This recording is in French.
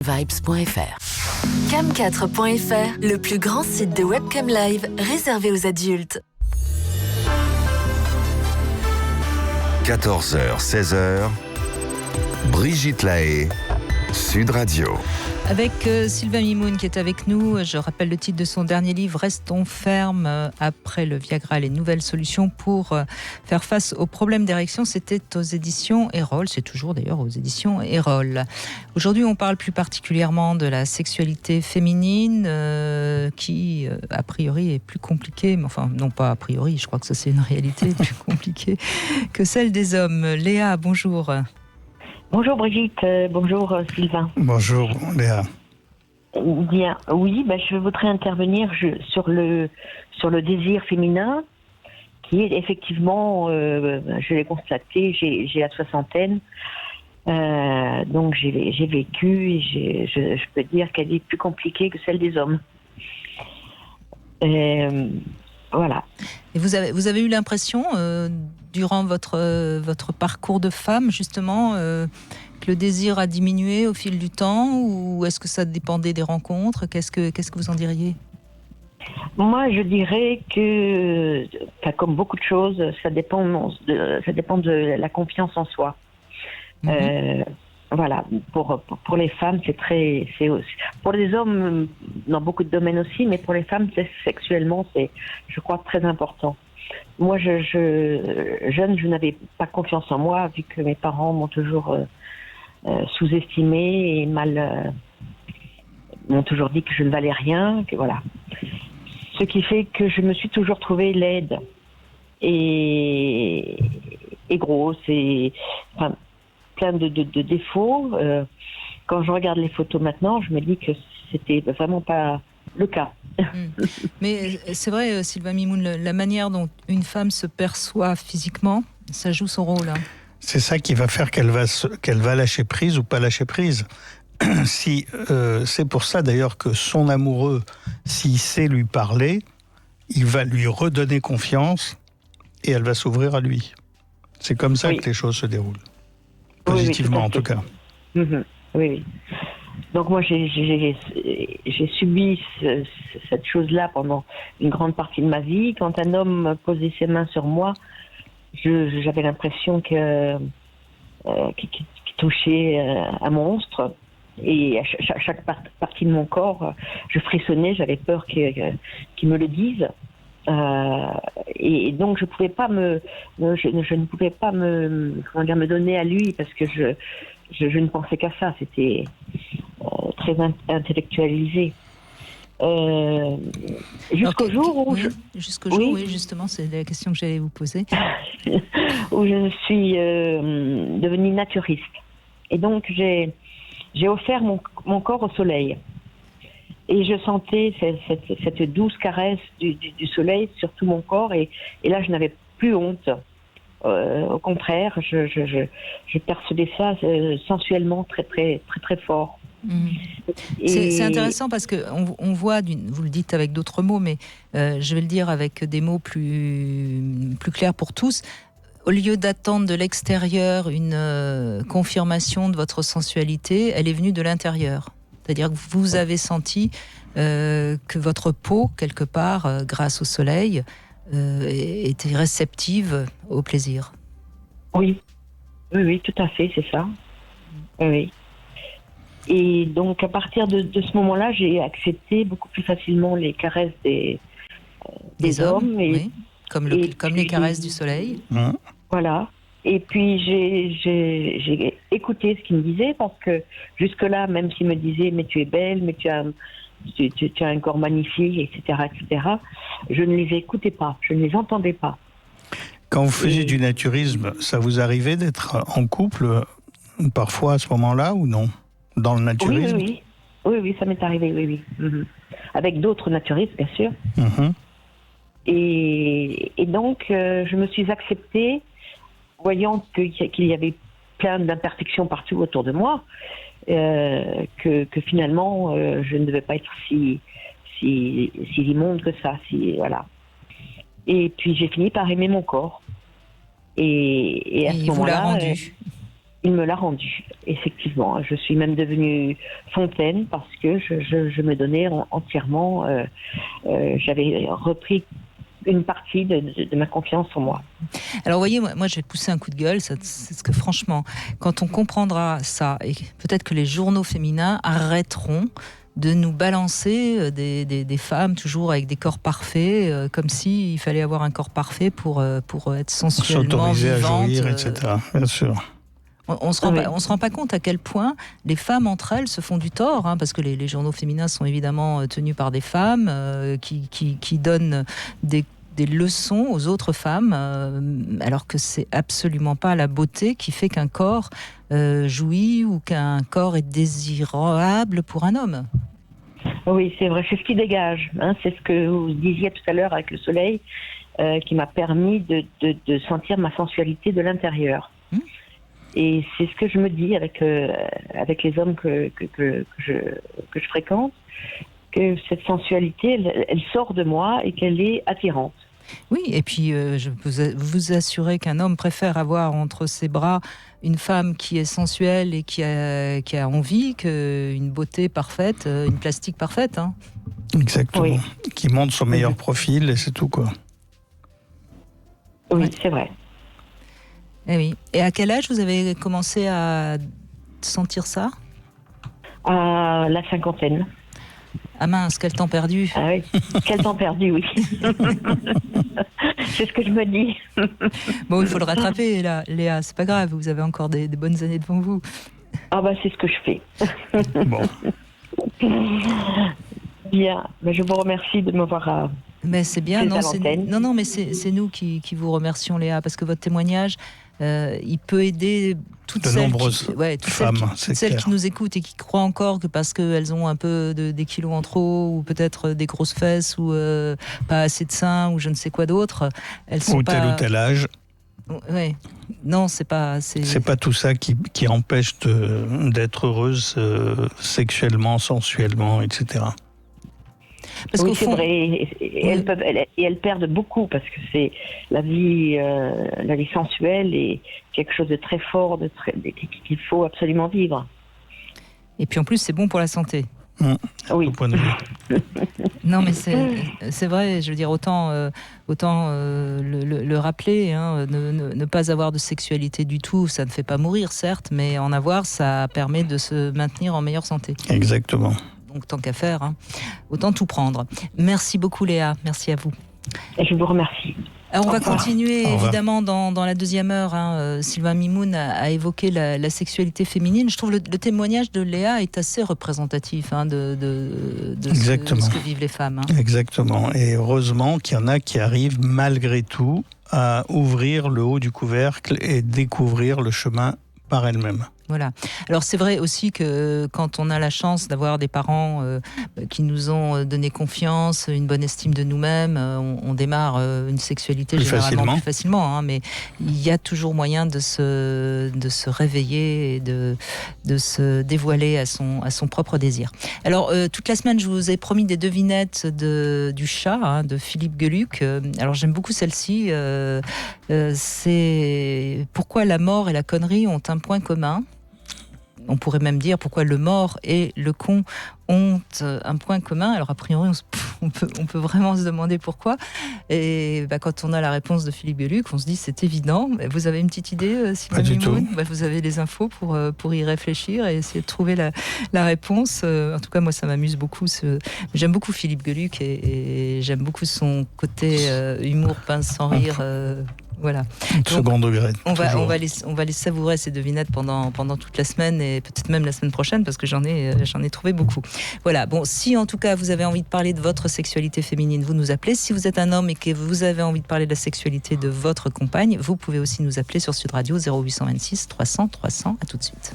Vibes.fr. Cam4.fr, le plus grand site de webcam live réservé aux adultes. 14h, 16h, Brigitte Lahaie, Sud Radio. Avec Sylvain Mimoun qui est avec nous. Je rappelle le titre de son dernier livre, Restons fermes après le Viagra, les nouvelles solutions pour faire face aux problèmes d'érection. C'était aux éditions Erol, c'est toujours d'ailleurs aux éditions Erol. Aujourd'hui, on parle plus particulièrement de la sexualité féminine qui, a priori, est plus compliquée, mais enfin, non pas a priori, je crois que ça c'est une réalité plus compliquée que celle des hommes. Léa, bonjour. Bonjour Brigitte, bonjour Sylvain. Bonjour Léa. Bien, oui, je voudrais intervenir sur le désir féminin, qui est effectivement, je l'ai constaté, j'ai la soixantaine, donc j'ai vécu et je peux dire qu'elle est plus compliquée que celle des hommes. Voilà. Et vous avez eu l'impression, durant votre parcours de femme, justement, que le désir a diminué au fil du temps, ou est-ce que ça dépendait des rencontres ? Qu'est-ce que vous en diriez ? Moi, je dirais que, comme beaucoup de choses, ça dépend de la confiance en soi. Voilà, pour les femmes, c'est pour les hommes dans beaucoup de domaines aussi, mais pour les femmes, sexuellement, c'est, je crois, très important. Moi, jeune, je n'avais pas confiance en moi, vu que mes parents m'ont toujours sous-estimée et m'ont toujours dit que je ne valais rien, que voilà. Ce qui fait que je me suis toujours trouvée laide et grosse et plein de défauts. Quand je regarde les photos maintenant, je me dis que c'était vraiment pas le cas. Mais c'est vrai, Sylvain Mimoun, la manière dont une femme se perçoit physiquement, ça joue son rôle. Hein. C'est ça qui va faire qu'elle va lâcher prise ou pas lâcher prise. C'est pour ça d'ailleurs que son amoureux, s'il sait lui parler, il va lui redonner confiance et elle va s'ouvrir à lui. C'est comme ça que les choses se déroulent. Positivement, en tout cas. Oui. Donc moi, j'ai subi cette chose-là pendant une grande partie de ma vie. Quand un homme posait ses mains sur moi, j'avais l'impression qu'il touchait un monstre. Et à chaque partie de mon corps, je frissonnais, j'avais peur qu'il me le dise. Et donc je ne pouvais pas me donner à lui parce que je ne pensais qu'à ça. C'était très intellectualisé. Jusqu'au jour où oui, justement, c'est la question que j'allais vous poser. Où je suis devenue naturiste. Et donc j'ai offert mon corps au soleil. Et je sentais cette douce caresse du soleil sur tout mon corps. Et là, je n'avais plus honte. Au contraire, je percevais ça sensuellement très, très, très, très fort. C'est intéressant parce qu'on voit, vous le dites avec d'autres mots, mais je vais le dire avec des mots plus clairs pour tous. Au lieu d'attendre de l'extérieur une confirmation de votre sensualité, elle est venue de l'intérieur. C'est-à-dire que vous avez senti que votre peau, quelque part, grâce au soleil, était réceptive au plaisir. Oui, tout à fait, c'est ça. Oui. Et donc, à partir de ce moment-là, j'ai accepté beaucoup plus facilement les caresses des hommes. Oui. Comme les caresses du soleil. Voilà. Et puis, j'ai écouté ce qu'il me disait, parce que jusque-là, même s'il me disait « mais tu es belle, mais tu as un corps magnifique, etc., etc. », je ne les écoutais pas, je ne les entendais pas. Quand vous faisiez du naturisme, ça vous arrivait d'être en couple parfois à ce moment-là ou non ? Dans le naturisme ? Oui, ça m'est arrivé, oui. Avec d'autres naturistes, bien sûr. Et donc, je me suis acceptée, voyant qu'il y avait plein d'imperfections partout autour de moi, que finalement, je ne devais pas être si immonde que ça. Voilà. Et puis, j'ai fini par aimer mon corps. Et à ce moment-là... vous l'a rendu. il me l'a rendu, effectivement. Je suis même devenue fontaine parce que je me donnais entièrement. J'avais repris une partie de ma confiance en moi. Alors, vous voyez, moi, je vais pousser un coup de gueule, c'est parce que franchement, quand on comprendra ça, et peut-être que les journaux féminins arrêteront de nous balancer des femmes toujours avec des corps parfaits, comme s'il fallait avoir un corps parfait pour être sensuellement s'autoriser vivante. à jouir, etc. Bien sûr. On se rend pas compte à quel point les femmes entre elles se font du tort, hein, parce que les journaux féminins sont évidemment tenus par des femmes qui donnent des leçons aux autres femmes, alors que c'est absolument pas la beauté qui fait qu'un corps jouit ou qu'un corps est désirable pour un homme. Oui, c'est vrai, c'est ce qui dégage. Hein, c'est ce que vous disiez tout à l'heure avec le soleil, qui m'a permis de sentir ma sensualité de l'intérieur. Et c'est ce que je me dis avec les hommes que je fréquente, que cette sensualité, elle sort de moi et qu'elle est attirante. Oui, et puis je peux vous assurer qu'un homme préfère avoir entre ses bras une femme qui est sensuelle et qui a envie qu'une beauté parfaite, une plastique parfaite. Hein. Exactement. Oui. Qui montre son meilleur profil et c'est tout, quoi. Oui, Ouais. c'est vrai. Et oui. Et à quel âge vous avez commencé à sentir ça ? À la cinquantaine. Ah mince, quel temps perdu. Ah oui, quel temps perdu, oui. C'est ce que je me dis. Bon, il faut le rattraper, là, Léa, c'est pas grave, vous avez encore des bonnes années devant vous. Ah bah c'est ce que je fais. Bon. Bien, mais je vous remercie de m'avoir... Mais c'est bien, Plus non, à l'antenne. non, mais c'est nous qui vous remercions, Léa, parce que votre témoignage, il peut aider toutes De celles nombreuses femmes, c'est celles clair. qui nous écoutent et qui croient encore que parce qu'elles ont un peu des kilos en trop, ou peut-être des grosses fesses, ou pas assez de seins, ou je ne sais quoi d'autre, elles sont Ou pas... tel âge. Ouais. Non, c'est pas... C'est pas tout ça qui empêche d'être heureuse sexuellement, sensuellement, etc. Parce oui, qu'au c'est fond, vrai. Et elles perdent beaucoup parce que c'est la vie sensuelle est quelque chose de très fort, qu'il faut absolument vivre. et puis en plus, c'est bon pour la santé. Oui. Au point de vue. Non, mais c'est vrai, je veux dire, autant le rappeler, hein, ne pas avoir de sexualité du tout, ça ne fait pas mourir, certes, mais en avoir, ça permet de se maintenir en meilleure santé. Exactement. Donc, tant qu'à faire, hein, autant tout prendre. Merci beaucoup, Léa. Merci à vous. Et je vous remercie. Alors, on Au va revoir. continuer, Au revoir. évidemment, dans la deuxième heure. Hein, Sylvain Mimoun a évoqué la sexualité féminine. Je trouve le témoignage de Léa est assez représentatif, hein, de Exactement. ce que vivent les femmes. Hein. Exactement. Et heureusement qu'il y en a qui arrivent malgré tout à ouvrir le haut du couvercle et découvrir le chemin par elles-mêmes. Voilà. Alors c'est vrai aussi que quand on a la chance d'avoir des parents qui nous ont donné confiance, une bonne estime de nous-mêmes, on démarre une sexualité Plus généralement plus facilement. Hein, mais il y a toujours moyen de se réveiller et de se dévoiler à son propre désir. Alors toute la semaine, je vous ai promis des devinettes du chat, hein, de Philippe Geluck. Alors j'aime beaucoup celle-ci. C'est pourquoi la mort et la connerie ont un point commun. On pourrait même dire pourquoi le mort et le con ont un point commun. Alors a priori, on peut vraiment se demander pourquoi. Et quand on a la réponse de Philippe Geluck, on se dit c'est évident. Vous avez une petite idée, Sylvain Mimoun ? Vous avez les infos pour y réfléchir et essayer de trouver la réponse. En tout cas, moi, ça m'amuse beaucoup. J'aime beaucoup Philippe Geluck et j'aime beaucoup son côté humour pince sans rire. Voilà. Second degré. On va les savourer ces devinettes pendant toute la semaine et peut-être même la semaine prochaine parce que j'en ai trouvé beaucoup. Voilà. Bon, si en tout cas vous avez envie de parler de votre sexualité féminine, vous nous appelez. Si vous êtes un homme et que vous avez envie de parler de la sexualité de votre compagne, vous pouvez aussi nous appeler sur Sud Radio 0826 300 300. À tout de suite.